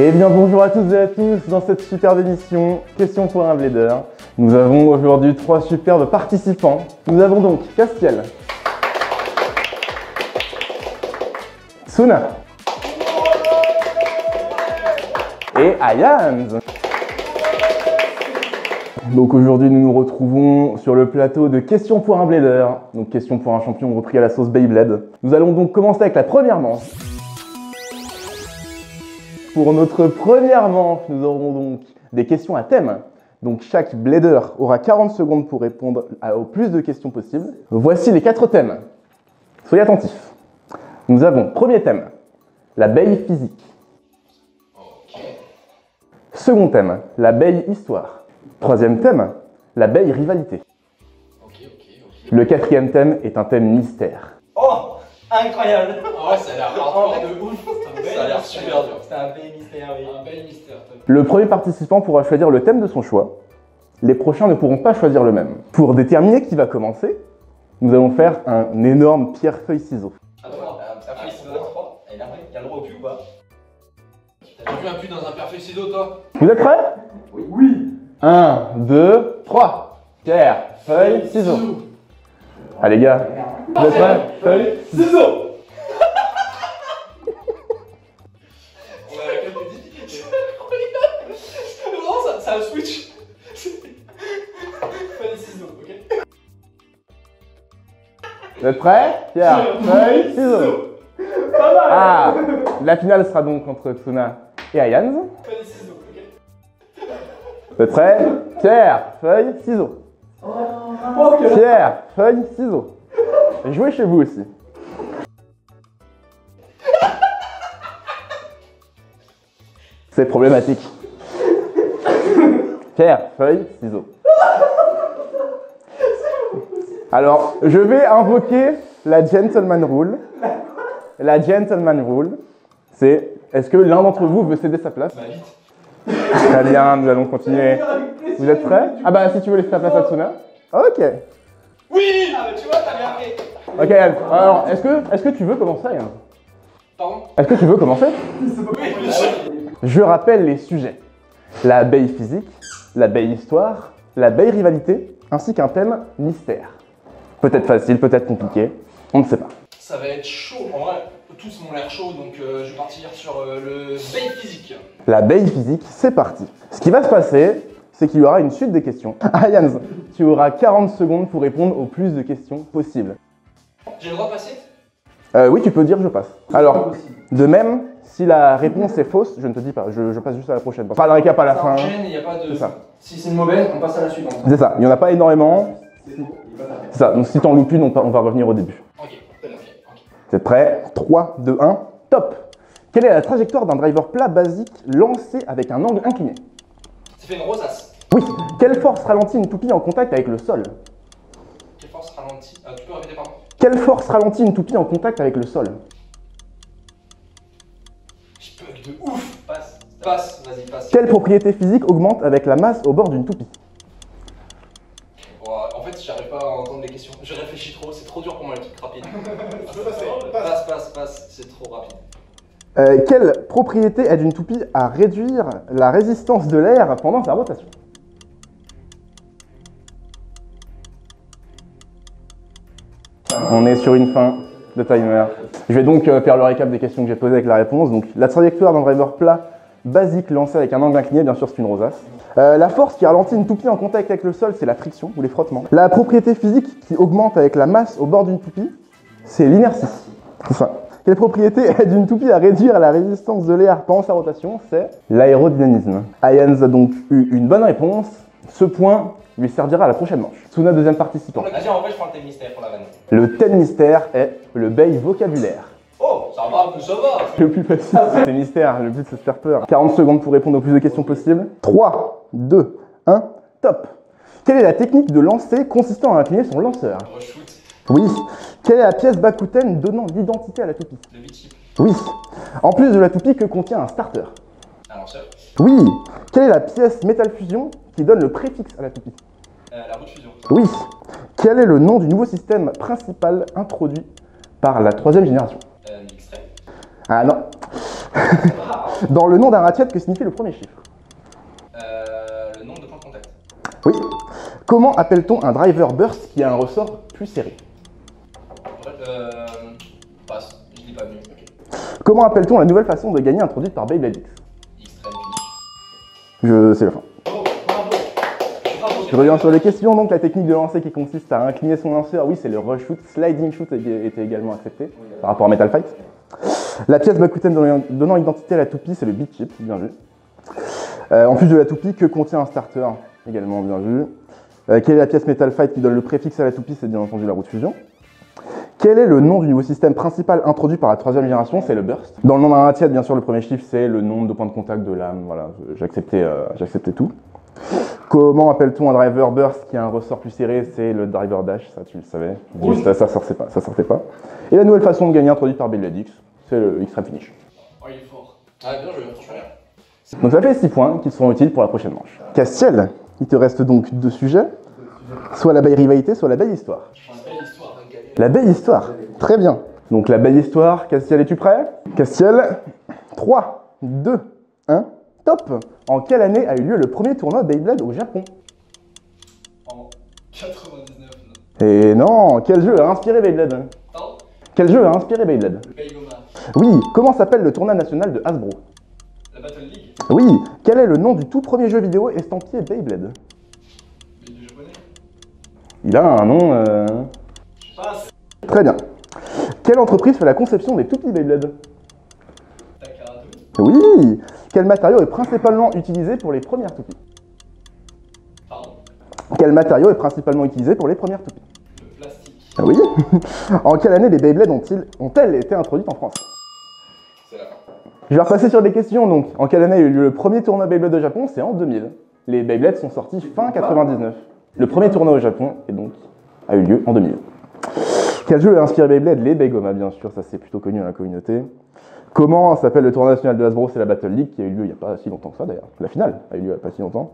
Eh bien bonjour à toutes et à tous dans cette superbe émission Question pour un blader. Nous avons aujourd'hui 3 superbes participants. Nous avons donc Castiel, Tsuna et Ayans. Donc aujourd'hui nous nous retrouvons sur le plateau de Question pour un blader. Donc Question pour un champion repris à la sauce Beyblade. Nous allons donc commencer avec la première manche. Pour notre première manche, nous aurons donc des questions à thème. Donc chaque blader aura 40 secondes pour répondre au plus de questions possibles. Voici les 4 thèmes. Soyez attentifs. Nous avons premier thème, l'abeille physique. Second thème, l'abeille histoire. Troisième thème, l'abeille rivalité. Le quatrième thème est un thème mystère. Oh, incroyable! Ah ouais, ça a l'air hardcore de ouf. Ça a l'air super dur. C'est un bel mystère, oui. Un bel mystère. Le premier participant pourra choisir le thème de son choix. Les prochains ne pourront pas choisir le même. Pour déterminer qui va commencer, nous allons faire un énorme pierre-feuille-ciseaux. À 3. Ça fait 3. Et là, il y a le droit au cul ou pas? T'as déjà vu un puits dans un perfect ciseau, toi? Vous êtes prêts? Oui. 1, 2, 3. Pierre, feuille, ciseaux. Allez les gars, vous êtes prêts? Feuille, Ciseaux. On a la queue du dit. Vraiment, ça a switch. Feuille ciseaux, ok? vous êtes prêts? Pierre, feuille, ciseaux. Pas mal. Ah, la finale sera donc entre Tsuna et Ayans. Feuille ciseaux, ok? Vous êtes prêts? Pierre, feuille, ciseaux. Pierre, feuille, ciseaux. Jouez chez vous aussi. C'est problématique. Pierre, feuille, ciseaux. Alors, je vais invoquer la gentleman rule. La gentleman rule, c'est est-ce que l'un d'entre vous veut céder sa place? Bah vite. Très bien, nous allons continuer. Vous êtes prêts? Ah bah si tu veux laisser ta place à Tsuna. Ok. Oui. Ah bah tu vois, t'as bien fait. Ok, alors est-ce que tu veux commencer, Ayans? Pardon? Est-ce que tu veux commencer? Oui. Je rappelle les sujets. L'abeille physique, l'abeille histoire, l'abeille rivalité, ainsi qu'un thème mystère. Peut-être facile, peut-être compliqué, on ne sait pas. Ça va être chaud. En vrai, tous m'ont l'air chaud, donc je vais partir sur le veille physique. L'abeille physique, c'est parti. Ce qui va se passer, c'est qu'il y aura une suite de questions. Ayans, tu auras 40 secondes pour répondre au plus de questions possibles. J'ai le droit de passer? Oui, tu peux dire je passe. Alors, de même, si la réponse est fausse, je ne te dis pas, je passe juste à la prochaine. Pas de récap à la Ça fin. enchaîne, il n'y a pas de... C'est ça. Si c'est une mauvaise, on passe à la suivante. C'est ça, il n'y en a pas énormément. C'est ça, donc si t'en loupes une, on va revenir au début. Ok. Vous êtes prêts? 3, 2, 1, top! Quelle est la trajectoire d'un driver plat basique lancé avec un angle incliné? Ça fait une rosace. Oui. Quelle force ralentit une toupie en contact avec le sol? Quelle force ralentit? Tu peux répéter, pardon? Quelle force ralentit une toupie en contact avec le sol? Je bug de ouf. Passe. Passe, vas-y, passe. Quelle propriété physique augmente avec la masse au bord d'une toupie? En fait, j'arrive pas à entendre les questions. Je réfléchis trop, c'est trop dur pour moi les trucs rapides. Passe, c'est trop rapide. Quelle propriété aide une toupie à réduire la résistance de l'air pendant sa rotation? On est sur une fin de timer. Je vais donc faire le récap des questions que j'ai posées avec la réponse. Donc, la trajectoire d'un driver plat basique lancé avec un angle incliné, bien sûr c'est une rosace. La force qui ralentit une toupie en contact avec le sol, c'est la friction ou les frottements. La propriété physique qui augmente avec la masse au bord d'une toupie, c'est l'inertie. C'est ça. Quelle propriété aide une toupie à réduire la résistance de l'air pendant sa rotation? C'est l'aérodynamisme. Ayans a donc eu une bonne réponse. Ce point lui servira à la prochaine manche. Tsuna, deuxième participant. Vas-y, en vrai, je prends le thème mystère pour la vanne. Le thème mystère est le bail vocabulaire. Oh, ça va, ça va. Le plus facile, c'est mystère. Le but, c'est de se faire peur. 40 secondes pour répondre au plus de questions possibles. 3, 2, 1, top. Quelle est la technique de lancer consistant à incliner son lanceur? Reshoot. Oui. Quelle est la pièce bakuten donnant l'identité à la toupie? Le bitchip. Oui. En plus de la toupie, que contient un starter? Un lanceur. Oui. Quelle est la pièce métal fusion qui donne le préfixe à la toupie? La roue de fusion. Oui. Quel est le nom du nouveau système principal introduit par la 3e génération? Extrait. Ah non. Dans le nom d'un ratchet, que signifie le premier chiffre? Le nombre de points de contact. Oui. Comment appelle-t-on un driver burst qui a un ressort plus serré? Passe, je dis pas mieux. Okay. Comment appelle-t-on la nouvelle façon de gagner introduite par Beyblade X? Extreme C'est la fin. Bravo. Je reviens sur les questions. Donc, la technique de lancer qui consiste à incliner son lanceur, oui, c'est le rush shoot. Sliding shoot était également accepté par rapport à Metal Fight. La pièce Bakuten donnant identité à la toupie, c'est le beat chip, bien vu. En plus de la toupie, que contient un starter? Également bien vu. Quelle est la pièce Metal Fight qui donne le préfixe à la toupie? C'est bien entendu la roue de fusion. Quel est le nom du nouveau système principal introduit par la troisième génération? C'est le burst. Dans le nom d'un ratchet, bien sûr, le premier chiffre, c'est le nombre de points de contact de lame. Voilà, j'acceptais tout. Comment appelle-t-on un driver burst qui a un ressort plus serré? C'est le driver dash, ça tu le savais. Oui. Ça sortait pas. Et la nouvelle façon de gagner introduite par Beyblade X, c'est le extreme finish. Oh, il est fort. Ah, bien joué, franchement. Donc ça fait 6 points qui seront utiles pour la prochaine manche. Castiel, il te reste donc 2 sujets. Soit la belle rivalité, soit la belle histoire. La belle histoire, très bien. Donc la belle histoire, Castiel, es-tu prêt? Castiel, 3, 2, 1, top. En quelle année a eu lieu le premier tournoi Beyblade au Japon? En 99. Et non, quel jeu a inspiré Beyblade? Pardon? Quel jeu a inspiré Beyblade? Beigoma. Oui, comment s'appelle le tournoi national de Hasbro? La Battle League. Oui, quel est le nom du tout premier jeu vidéo estampillé Beyblade? Mais du japonais. Il a un nom... Passe. Très bien. Quelle entreprise fait la conception des toupies Beyblade? Takarato. Oui. Quel matériau est principalement utilisé pour les premières toupies? Pardon. Quel matériau est principalement utilisé pour les premières toupies? Le plastique. Oui. En quelle année les Beyblades ont-elles été introduites en France? C'est la fin. Je vais repasser sur des questions. Donc, en quelle année a eu lieu le premier tournoi Beyblade au Japon? C'est en 2000. Les Beyblades sont sortis fin 99. Le premier tournoi au Japon a eu lieu en 2000. Quel jeu a inspiré Beyblade? Les Beigoma, bien sûr, ça c'est plutôt connu dans la communauté. Comment s'appelle le tournoi national de Hasbro? C'est la Battle League qui a eu lieu il n'y a pas si longtemps que ça d'ailleurs. La finale a eu lieu il n'y a pas si longtemps.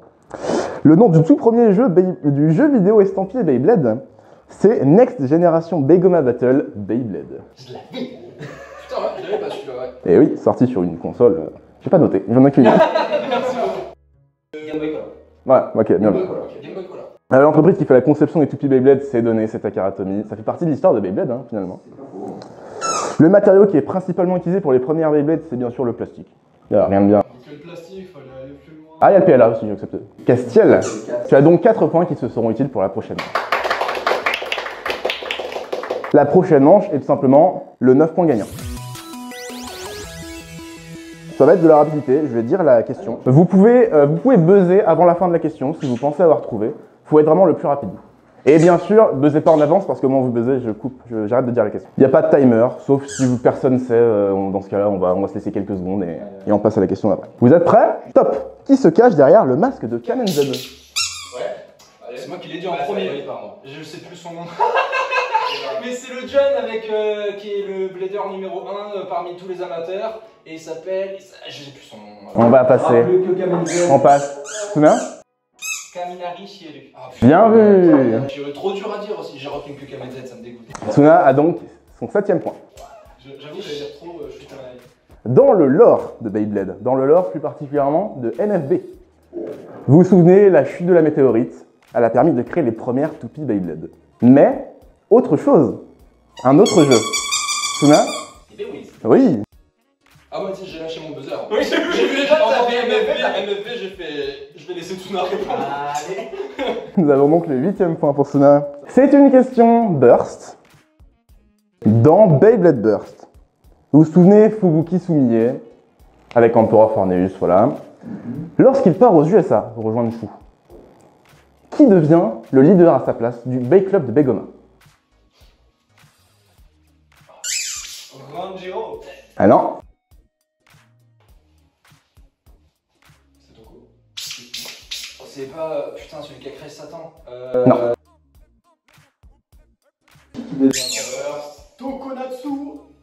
Le nom du tout premier jeu du jeu vidéo estampillé Beyblade, c'est Next Generation Beigoma Battle Beyblade. Je l'avais. Putain, ouais, je l'avais pas celui-là, ouais. Et oui, sorti sur une console. J'ai pas noté, j'en ai qu'une. Merci beaucoup. Game Boy Color. Ouais, ok, bien vu. Game Boy Color. L'entreprise qui fait la conception des toupies Beyblade, c'est donné, c'est Takara-Tomy. Ça fait partie de l'histoire de Beyblade, hein, finalement. Le matériau qui est principalement utilisé pour les premières Beyblades, c'est bien sûr le plastique. Il n'y a rien de bien. Donc le plastique, fallait aller plus loin. Ah, il y a le PLA aussi, j'ai accepté. Castiel, tu as donc 4 points qui se seront utiles pour la prochaine manche. La prochaine manche est tout simplement le 9 points gagnant. Ça va être de la rapidité, je vais dire la question. Vous pouvez buzzer avant la fin de la question si vous pensez avoir trouvé. Il faut être vraiment le plus rapide. Et bien sûr, buzzez pas en avance parce que moi vous buzzez, je coupe, j'arrête de dire la question. Il n'y a pas de timer, sauf si personne sait, dans ce cas-là on va se laisser quelques secondes et on passe à la question d'après. Vous êtes prêts? Top. Qui se cache derrière le masque de Kamen Z? Ouais. C'est moi qui l'ai dit en premier. Oui, pardon. Je sais plus son nom. Mais c'est le John avec qui est le blader numéro 1 parmi tous les amateurs. Et il s'appelle... Je sais plus son nom. On va passer. On passe. Souviens? Kaminari Shieru. Ah, putain. Bien vu. J'ai trop dur à dire aussi, j'ai retenu que Kamen Z, ça me dégoûte. Tsuna a donc son 7e point. J'avoue que j'allais dire trop, je suis malade. Dans le lore de Beyblade, dans le lore plus particulièrement de NFB, vous vous souvenez, la chute de la météorite, elle a permis de créer les premières toupies Beyblade. Mais, autre chose, un autre jeu. Tsuna? Oui. Ah ouais, tu sais, j'ai lâché mon buzzer. Oui, j'ai vu J'ai entendu MFB, j'ai fait... Je vais laisser Tsuna répondre. Allez. Nous avons donc le 8e point pour Tsuna. C'est une question Burst. Dans Beyblade Burst, vous vous souvenez Fubuki Sumiye, avec Emperor Forneus, voilà. Lorsqu'il part aux USA pour rejoindre Shu, qui devient le leader à sa place du Bay Club de Beigoma? Ranjiro. Ah non. C'est Toko. Oh, c'est pas... Putain, celui qui a créé Satan. Non. Tokonatsu.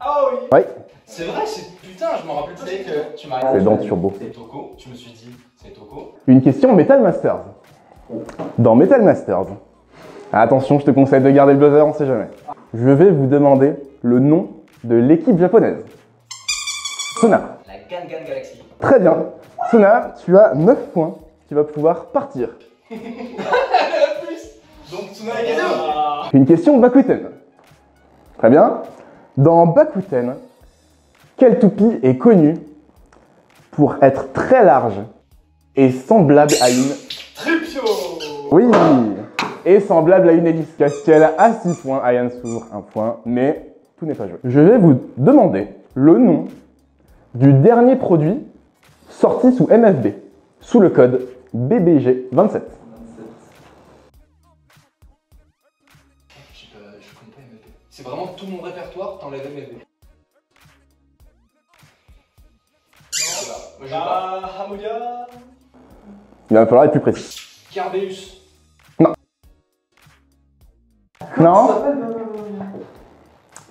Ah oui. Oui, C'est vrai, c'est... Putain, je m'en rappelle pas. Tu sais que tu m'as c'est répondu. dans Turbo. C'est Toko. Je me suis dit, c'est Toko. Une question Metal Masters. Dans Metal Masters, attention, je te conseille de garder le buzzer, on sait jamais. Je vais vous demander le nom de l'équipe japonaise. Tsuna. La Gangan Galaxy. Très bien. Tsuna, tu as 9 points. Tu vas pouvoir partir. Plus. Donc Tsuna est gagné. Une question Bakuten. Très bien. Dans Bakuten, quel toupie est connu pour être très large et semblable à une... Tripio. Oui, et semblable à une hélice. Castiel a 6 points, Ayane Sour 1 point, mais tout n'est pas joué. Je vais vous demander le nom du dernier produit sorti sous MFB, sous le code BBG27. Je connais pas MFB. C'est vraiment tout mon répertoire, t'enlèves MFB. Non, moi j'ai pas. Hamulia. Il va falloir être plus précis. Carbeus. Non?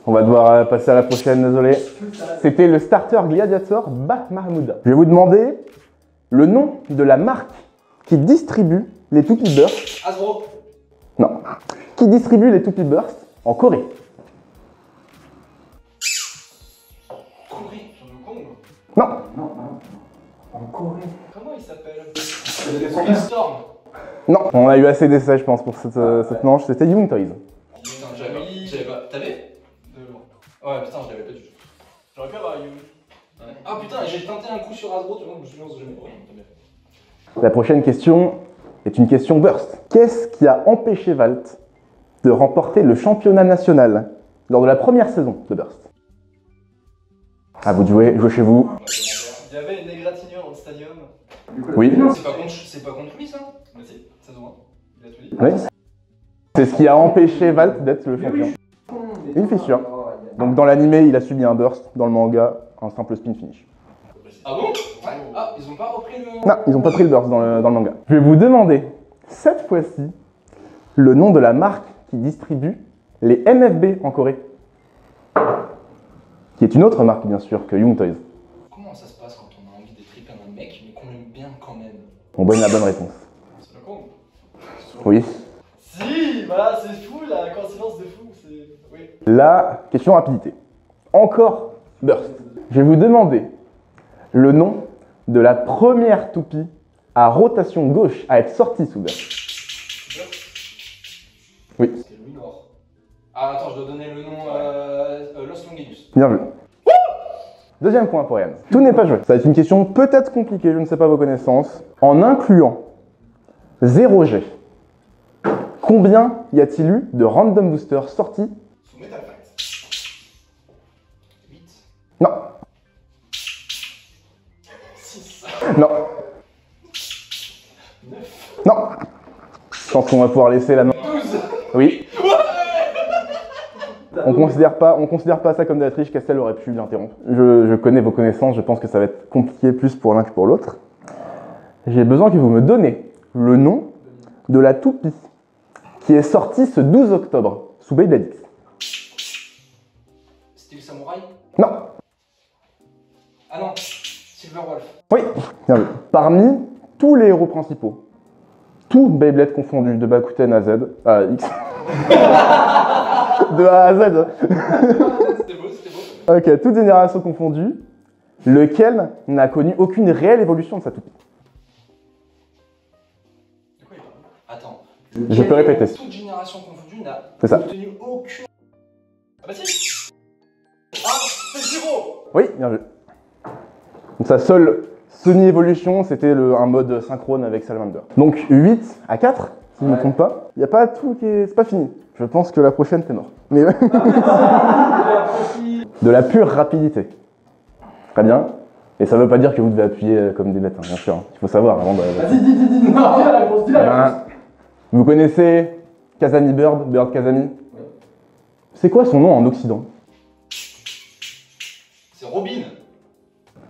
On va devoir passer à la prochaine, désolé. C'était le starter Gladiator Bat Mahmouda. Je vais vous demander le nom de la marque qui distribue les Toupee Burst. Hasbro. Non. Qui distribue les Toupee Burst en Corée. Corée. Hong Kong. Non. Comment il s'appelle? Storm. Non. On a eu assez d'essais, je pense, pour cette manche. C'était Young Toys. Putain, j'avais pas. T'avais? Ouais, putain, je l'avais pas du tout. J'aurais pu avoir You. Ouais. Ah putain, j'ai tenté un coup sur Hasbro, tu vois, je me suis dit, jamais. Ouais, t'as bien fait. La prochaine question est une question Burst. Qu'est-ce qui a empêché Valt de remporter le championnat national lors de la première saison de Burst? À vous de jouer, jouez chez vous. Il y avait une égratignure dans le stadium. Oui. C'est pas contre lui ça? Mais si, saison 1. Il a tout dit. Oui. C'est ce qui a empêché Valt d'être le champion. Une fissure. Donc dans l'animé, il a subi un burst. Dans le manga, un simple spin finish. Ah bon? Ouais. Ah, ils ont pas repris le... Non, ils n'ont pas pris le burst dans le manga. Je vais vous demander, cette fois-ci, le nom de la marque qui distribue les MFB en Corée. Qui est une autre marque, bien sûr, que Young Toys. Comment ça se passe quand on a envie de triper un mec, mais qu'on l'aime bien quand même? On donne la bonne réponse. C'est le con. Oui. Si, voilà, c'est fou, la coïncidence de fou. Oui. La question rapidité. Encore burst. Je vais vous demander le nom de la première toupie à rotation gauche à être sortie sous burst. Oui. C'est Louis Noir. Ah attends, je dois donner le nom Los Longinus. Bien vu. Deuxième point pour Yann. Tout n'est pas joué. Ça va être une question peut-être compliquée, je ne sais pas vos connaissances. En incluant 0G, combien y a-t-il eu de random boosters sortis? Sous Metal Fight. 8. Non. 6. Non. 9. Non. Je pense qu'on va pouvoir laisser la main. 12. Oui. On considère pas ça comme de la triche. Castel aurait pu l'interrompre. Je connais vos connaissances, je pense que ça va être compliqué plus pour l'un que pour l'autre. J'ai besoin que vous me donnez le nom de la toupie qui est sortie ce 12 octobre sous Beyblade X. Style Samouraï? Non. Ah non, Silverwolf. Oui, bien vu. Parmi tous les héros principaux, tout Beyblade confondu, de Bakuten à Z, à X. De A à Z. C'était beau, c'était beau. Ok, toute génération confondue, lequel n'a connu aucune réelle évolution de sa toupie. De quoi il parle? Attends. Je peux répéter. Toute génération confondue n'a C'est ça. obtenu aucune... Ah bah si. Ah, c'est Giro. Oui, bien vu. Donc sa seule semi-évolution, c'était un mode synchrone avec Salamander. Donc 8 à 4, si je ne me trompe pas. Il n'y a pas tout qui est... C'est pas fini. Je pense que la prochaine, t'es mort. Mais... De la pure rapidité. Très bien. Et ça veut pas dire que vous devez appuyer comme des bêtes, hein, bien sûr. Il faut savoir avant de... Vas-y, dis la réponse, dis la réponse. Vous connaissez Kazami Bird, Bird Kazami? Oui. C'est quoi son nom en Occident? C'est Robin.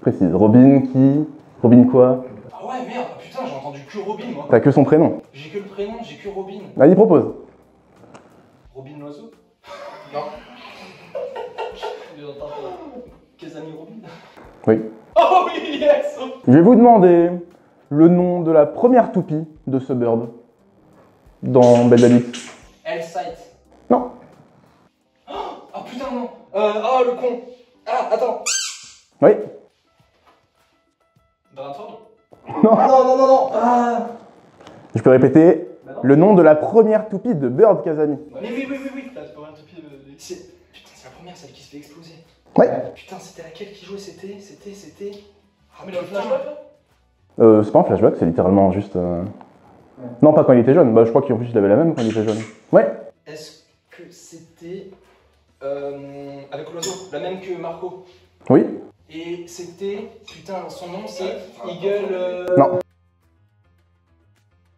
Précise. Robin qui? Robin quoi? Ah ouais, merde, putain, j'ai entendu que Robin, moi. T'as que son prénom. J'ai que le prénom, j'ai que Robin. Vas-y, propose. Robin l'oiseau? Non. J'ai entendu Kazami Robin. Oui. Oh oui, yes. Je vais vous demander le nom de la première toupie de ce bird dans Beyblade X. L-Sight. Non. Ah putain, non. Oh, le con. Ah, attends. Oui. Dranford. Non. Non. Ah. Je peux répéter le nom de la première toupie de Bird Kazami. Mais oui. T'as pas un toupie. Putain, c'est la première, celle qui se fait exploser. Ouais. Putain, c'était laquelle qui jouait? C'était. Ah, mais dans le flashback là? C'est pas un flashback, c'est littéralement juste. Non, pas quand il était jeune. Bah, je crois qu'en plus il avait la même quand il était jeune. Ouais. Est-ce que c'était. Avec l'oiseau, la même que Marco? Oui. Et c'était. Putain, son nom c'est Eagle. Non.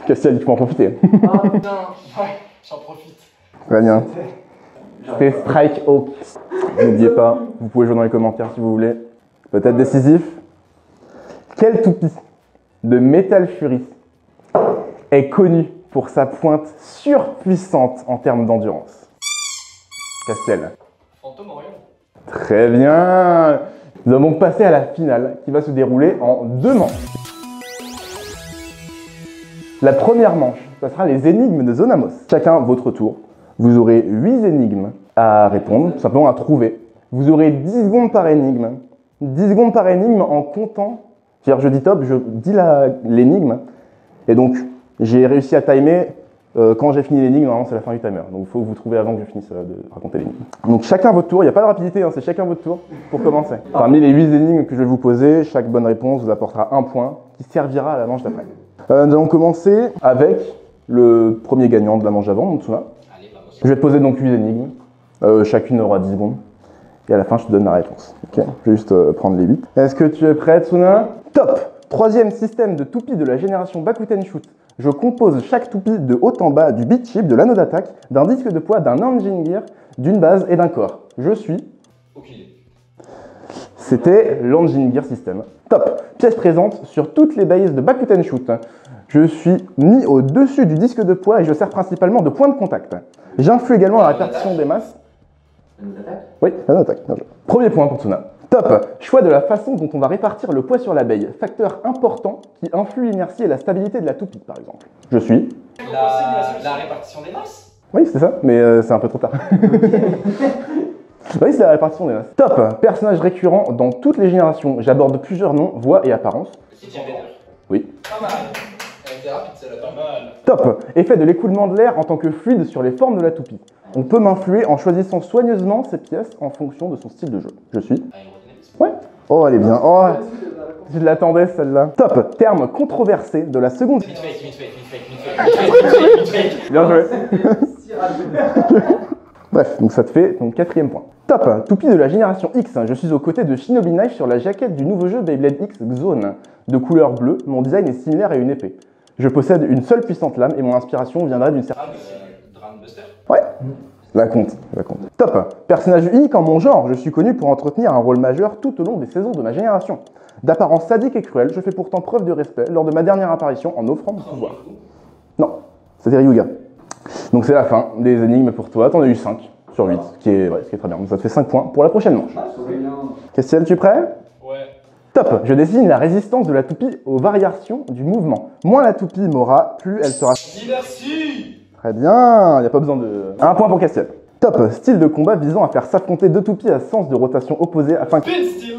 Castiel, tu peux en profiter. Ah putain, ouais, j'en profite. Très bien. C'était Strike Hawk. N'oubliez pas, vous pouvez jouer dans les commentaires si vous voulez. Peut-être décisif. Quelle toupie de Metal Fury est connue pour sa pointe surpuissante en termes d'endurance? Castiel. Fantôme Orion. Très bien. Nous allons donc passer à la finale qui va se dérouler en 2 manches. La première manche, ça sera les énigmes de Zonamos. Chacun votre tour. Vous aurez 8 énigmes à répondre, tout simplement à trouver. Vous aurez 10 secondes par énigme. 10 secondes par énigme en comptant. C'est-à-dire, je dis top, je dis l'énigme. Et donc, j'ai réussi à timer. Quand j'ai fini l'énigme, normalement, c'est la fin du timer. Donc, il faut que vous trouviez avant que je finisse de raconter l'énigme. Donc, chacun votre tour. Il n'y a pas de rapidité, hein, c'est chacun votre tour pour commencer. Parmi les 8 énigmes que je vais vous poser, chaque bonne réponse vous apportera 1 point qui servira à la manche d'après. Nous allons commencer avec le premier gagnant de la manche d'avant, Motsuna. Je vais te poser donc 8 énigmes. Chacune aura 10 secondes. Et à la fin, je te donne la réponse. Ok, je vais juste prendre les 8. Est-ce que tu es prêt, Tsuna? Top! Troisième système de toupie de la génération Bakuten Shoot. Je compose chaque toupie de haut en bas du beat chip, de l'anneau d'attaque, d'un disque de poids, d'un engine gear, d'une base et d'un corps. Je suis... Aucune idée. C'était l'engine gear system. Top! Pièce présente sur toutes les bases de Bakuten Shoot. Je suis mis au-dessus du disque de poids et je sers principalement de point de contact. J'influe également la répartition des masses. Oui, l'anneau d'attaque. Premier point pour Tsuna. Top! Choix de la façon dont on va répartir le poids sur l'abeille. Facteur important qui influe l'inertie et la stabilité de la toupie, par exemple. Je suis... La répartition des masses? Oui, c'est ça, mais c'est un peu trop tard. Oui, c'est la répartition des masses. Top! Personnage récurrent dans toutes les générations. J'aborde plusieurs noms, voix et apparences. Oui. Pas mal. Elle était rapide, celle-là, pas mal. Top! Effet de l'écoulement de l'air en tant que fluide sur les formes de la toupie. On peut m'influer en choisissant soigneusement ces pièces en fonction de son style de jeu. Je suis... Ouais. Oh, elle est bien. Oh, je l'attendais celle-là. Top! Terme controversé de la seconde... Bien joué. Bref, donc ça te fait ton 4e point. Top! Toupie de la génération X. Je suis aux côtés de Shinobi Knife sur la jaquette du nouveau jeu Beyblade X Xone. De couleur bleue, mon design est similaire à une épée. Je possède une seule puissante lame et mon inspiration viendrait d'une certaine... Dranbuster? Ouais, la compte. Top! Personnage unique en mon genre, je suis connu pour entretenir un rôle majeur tout au long des saisons de ma génération. D'apparence sadique et cruelle, je fais pourtant preuve de respect lors de ma dernière apparition en offrant mon pouvoir. Non, c'était Ryuga. Donc c'est la fin des énigmes pour toi, t'en as eu 5 sur 8, ce qui est très bien. Donc ça te fait 5 points pour la prochaine manche. Castiel, tu es prêt? Ouais. Top! Je dessine la résistance de la toupie aux variations du mouvement. Moins la toupie m'aura, plus elle sera... Merci. Très bien, il n'y a pas besoin de... 1 point pour Castiel. Top! Style de combat visant à faire s'affronter 2 toupies à sens de rotation opposé afin que... Speed steel.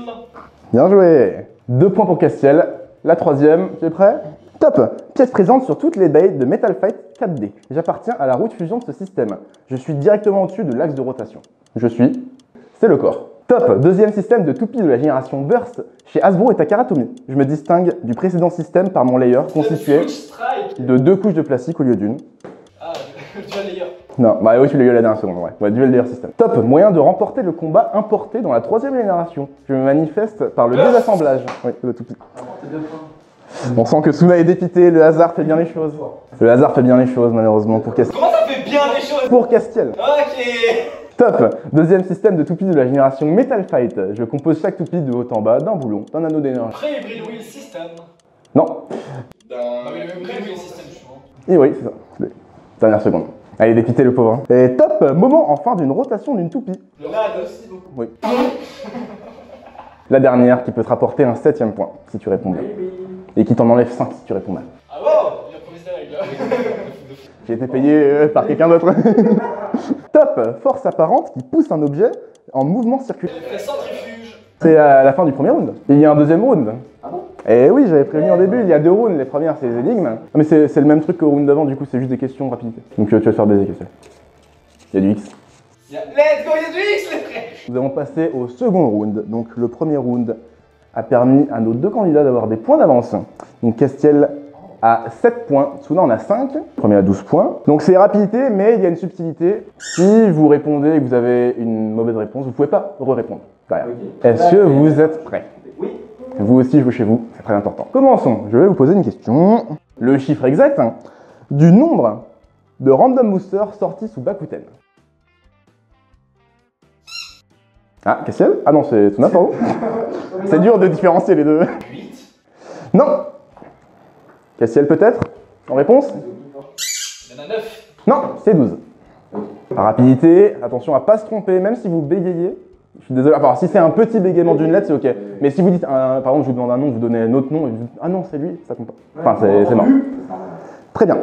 Bien joué! 2 points pour Castiel. La 3e, tu es prêt? Top! Pièce présente sur toutes les baies de Metal Fight 4D. J'appartiens à la roue de fusion de ce système. Je suis directement au-dessus de l'axe de rotation. Je suis... C'est le corps. Top! Deuxième système de toupie de la génération Burst chez Hasbro et Takara Tomy. Je me distingue du précédent système par mon layer constitué de 2 couches de plastique au lieu d'une. Ah, dual layer. Non, bah oui, tu l'as eu la dernière seconde, ouais, dual layer system. Top! Moyen de remporter le combat importé dans la 3e génération. Je me manifeste par le désassemblage. Oui, de la toupie. On sent que Tsuna est dépité, le hasard fait bien les choses. Le hasard fait bien les choses, malheureusement, pour Castiel. Comment ça fait bien les choses? Pour Castiel. Ok. Top! Deuxième système de toupie de la génération Metal Fight. Je compose chaque toupie de haut en bas d'un boulon, d'un anneau d'énergie. Pré-hybrid wheel system. Non. D'un pré-hybrid wheel system, je crois. Et oui, c'est ça. Dernière seconde. Allez, dépité le pauvre. Et top! Moment enfin d'une rotation d'une toupie. Le lag aussi beaucoup. Oui. La dernière qui peut te rapporter un 7e point si tu réponds bien. Et qui t'en enlève 5 si tu réponds mal. Ah wow! Il a promis cette règle là. J'ai été payé par quelqu'un d'autre. Top! Force apparente qui pousse un objet en mouvement circulaire. Effet centrifuge. C'est à la fin du premier round. Il y a un deuxième round. Ah bon? Et oui, j'avais prévenu en début, il y a 2 rounds, les premières c'est les énigmes. Non, mais c'est le même truc qu'au round d'avant, du coup c'est juste des questions rapidité. Donc tu vas te faire baiser, Cassiel. Il y a du X. Let's go, il y a du X, les frères! Nous allons passer au second round. Donc le premier round a permis à nos 2 candidats d'avoir des points d'avance. Donc Castiel a 7 points, Tsuna en a 5, premier à 12 points. Donc c'est rapidité, mais il y a une subtilité. Si vous répondez et que vous avez une mauvaise réponse, vous ne pouvez pas re-répondre derrière. Okay. Est-ce que vous êtes prêts? Oui. Vous aussi jouez chez vous, c'est très important. Commençons, je vais vous poser une question. Le chiffre exact du nombre de random boosters sortis sous Bakuten. Ah, Castiel? Ah non, c'est Tsuna, pardon. C'est dur de différencier les deux. 8. Non. Castiel peut-être? En réponse? Il y en a 9. Non, c'est 12. Rapidité, attention à pas se tromper, même si vous bégayez. Je suis désolé, alors si c'est un petit bégaiement d'une lettre, c'est ok. Mais si vous dites, par exemple, je vous demande un nom, vous donnez un autre nom, et vous dites, ah non, c'est lui, ça compte pas. Enfin, c'est mort. Très bien.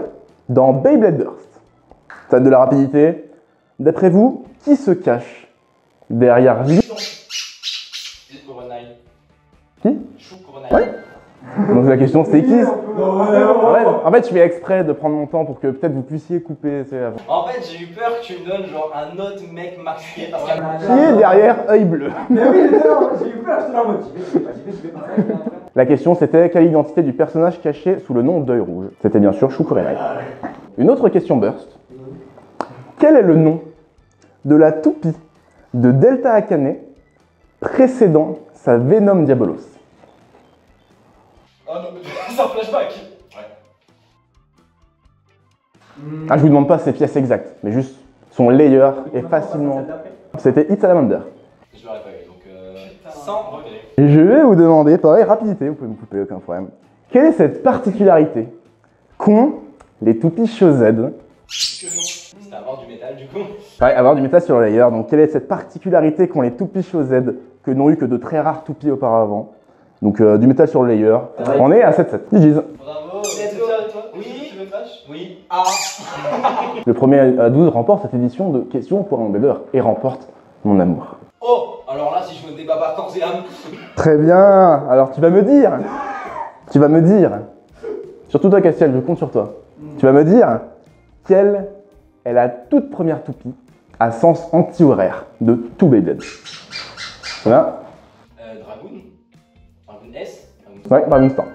Dans Beyblade Burst, ça va être de la rapidité. D'après vous, qui se cache derrière lui? Qui? Ouais. Donc la question c'est qui? Ouais, en fait je fais exprès de prendre mon temps pour que peut-être vous puissiez couper. En fait j'ai eu peur que tu me donnes genre un autre mec masqué parce qu'il y a... Qui est derrière œil bleu? Mais oui, j'ai eu peur, j'étais là en mode j'y vais pas. La question c'était quelle est l'identité du personnage caché sous le nom d'œil rouge? C'était bien sûr Shukurenai. Une autre question burst. Quel est le nom de la toupie de Delta Akane précédant sa Venom Diabolos? Oh non, mais c'est un flashback. Ouais. Ah, je vous demande pas ses pièces exactes, mais juste son layer est facilement... C'était It's Salamander. Je l'aurais pas eu, donc sans regret. Et je vais vous demander, pareil, rapidité, vous pouvez me couper, aucun problème. Quelle est cette particularité qu'ont les toupies Shozed? Que non. C'était avoir du métal du coup. Ouais, avoir du métal sur le layer. Donc, quelle est cette particularité qu'ont les toupies Shozed que n'ont eu que de très rares toupies auparavant? Donc, du métal sur le layer. On est à 7-7. GG's. Bravo. Let's go. Oui. Tu veux te fâche? Oui. Ah. Le premier à 12 remporte cette édition de questions pour un Blader et remporte mon amour. Oh, alors là, si je me débat par corps et âme. Très bien. Alors, tu vas me dire. Surtout toi, Castiel, je compte sur toi. Tu vas me dire quelle est la toute première toupie à sens anti-horaire de tout Beyblade. Voilà. Dragoon. Dragoon S. Ouais, Dragoon Star.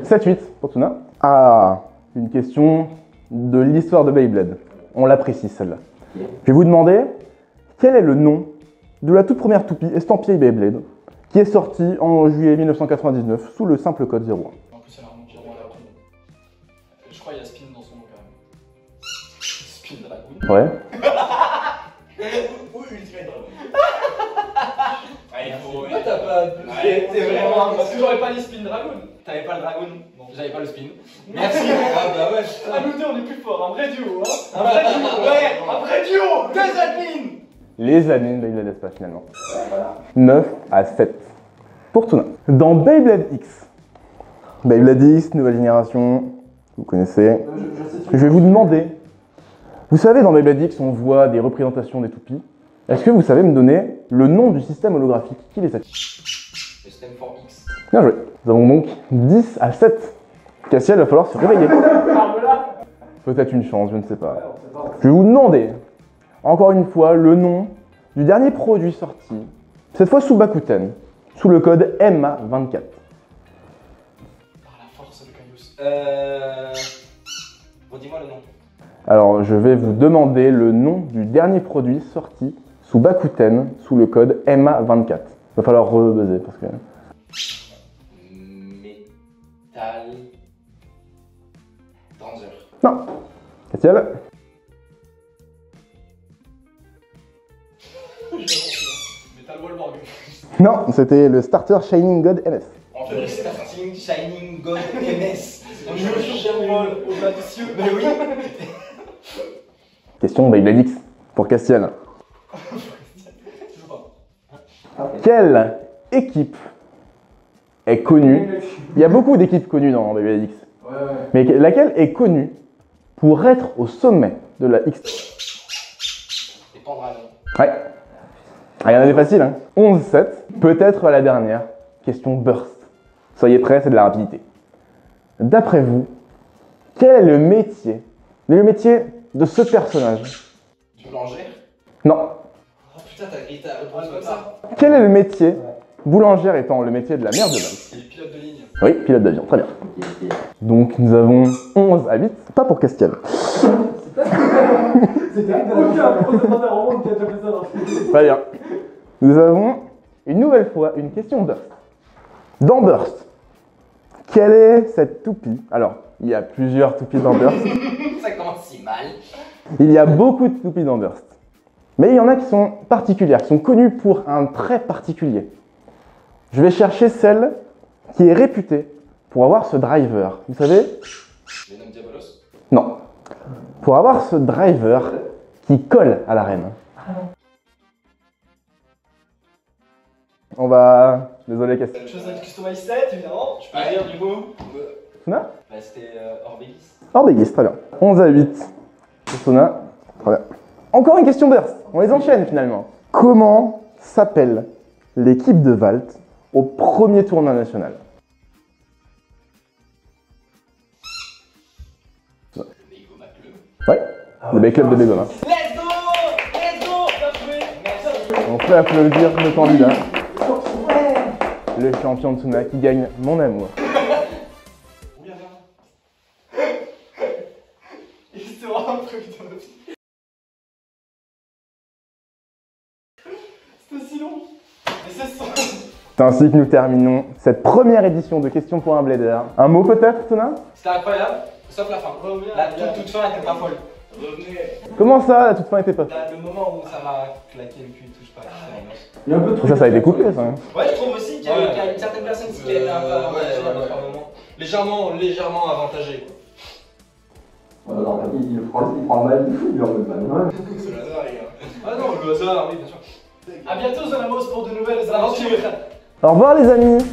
7-8 pour Tsuna. Ah, une question de l'histoire de Beyblade. On l'apprécie celle-là. Je vais vous demander quel est le nom de la toute première toupie estampillée Beyblade qui est sortie en juillet 1999 sous le simple code 01. En plus, elle a remonté je crois qu'il y a Spin dans son nom quand même. Spin Dragoon. Ouais. Ou Ultimate Dragoon. Allez, faut. T'as pas. T'es vraiment. Parce que j'aurais pas les Spin Dragoon. T'avais pas le Dragoon. Bon, j'avais pas le Spin. Merci. Ah bah ouais. Ah, nous deux, on est plus forts. Un vrai duo, hein. Un vrai duo. Ouais, un vrai duo. 2 admins. Les admins Beyblade Espace finalement. 9 à 7 pour Tsuna. Dans Beyblade X, nouvelle génération, vous connaissez. Je vais vous demander, vous savez dans Beyblade X on voit des représentations des toupies. Est-ce que vous savez me donner le nom du système holographique qui les affiche? Le système 4X. Bien joué. Nous avons donc 10 à 7. Cassiel, il va falloir se réveiller. Peut-être une chance, je ne sais pas. Je vais vous demander, encore une fois, le nom du dernier produit sorti, cette fois sous Bakuten, sous le code MA24. Par la force de Caius. Redis-moi le nom. Alors, je vais vous demander le nom du dernier produit sorti sous Bakuten, sous le code MA24. Il va falloir rebuzzer parce que... Metal... Danzer. Non. Castiel? Metal Wallborg. Non, c'était le starter Shining God MS. Le starting Shining God MS. On joue sur au-delà des cieux. Mais oui. Question Beyblade X pour Castiel. Quelle équipe est connue? Il y a beaucoup d'équipes connues dans Beyblade X. Mais laquelle est connue pour être au sommet de la X? Les Pandragons. Ouais. Ah, il y en a des faciles, hein. 11-7. Peut-être la dernière. Question burst. Soyez prêts, c'est de la rapidité. D'après vous, quel est le métier de ce personnage? Du boulanger? Non. Oh putain, t'as grillé ta réponse comme ça. Quel est le métier, boulangère étant le métier de la mère de base? Il est pilote de ligne. Oui, pilote d'avion, très bien. Donc nous avons 11 à 8, pas pour Castiel. C'était aucun procédure au monde qui a déjà fait ça dans le Très bien. Nous avons une nouvelle fois une question Burst. Dans Burst, quelle est cette toupie? Alors, il y a plusieurs toupies dans Burst. Ça commence si mal. Il y a beaucoup de toupies dans Burst. Mais il y en a qui sont particulières, qui sont connues pour un trait particulier. Je vais chercher celle qui est réputée pour avoir ce driver. Vous savez? Venom Diabolos? Non. Pour avoir ce driver qui colle à la reine. On va... Désolé, Castiel. Chose avec Customize 7, évidemment. Je peux dire du coup? Sona? Bah c'était Orbegis. Orbegis, très bien. 11 à 8. Sona, très bien. Encore une question burst. On les enchaîne finalement. Comment s'appelle l'équipe de Valt au premier tournoi national? Le Begoma Club. Ouais, le B-Club de Begoma. Let's go! Let's go! Bien joué! Merci. On peut applaudir le candidat. Le champion de Tsuna qui gagne mon amour. Combien là? C'est vraiment prévu dans ma vie. C'était si long. Mais c'est ça. C'est ainsi que nous terminons cette première édition de Questions pour un Blader. Un mot peut-être, Tsuna? C'était incroyable, sauf la fin. La toute fin était pas folle. Revenez. Comment ça, la toute fin était pas? Le moment où ça m'a claqué le cul, touche pas. Il y a un peu de Ça a été coupé, ça. Hein. Ouais, je trouve aussi qu'il y a une certaine personne qui a été un peu avantagée à un moment. Légèrement avantagée. Alors, il prend le mal, il lui en veut mal. C'est le hasard, les gars. Ah non, le hasard, oui, bien sûr. A bientôt, Zonamos, pour de nouvelles aventures. Au revoir les amis.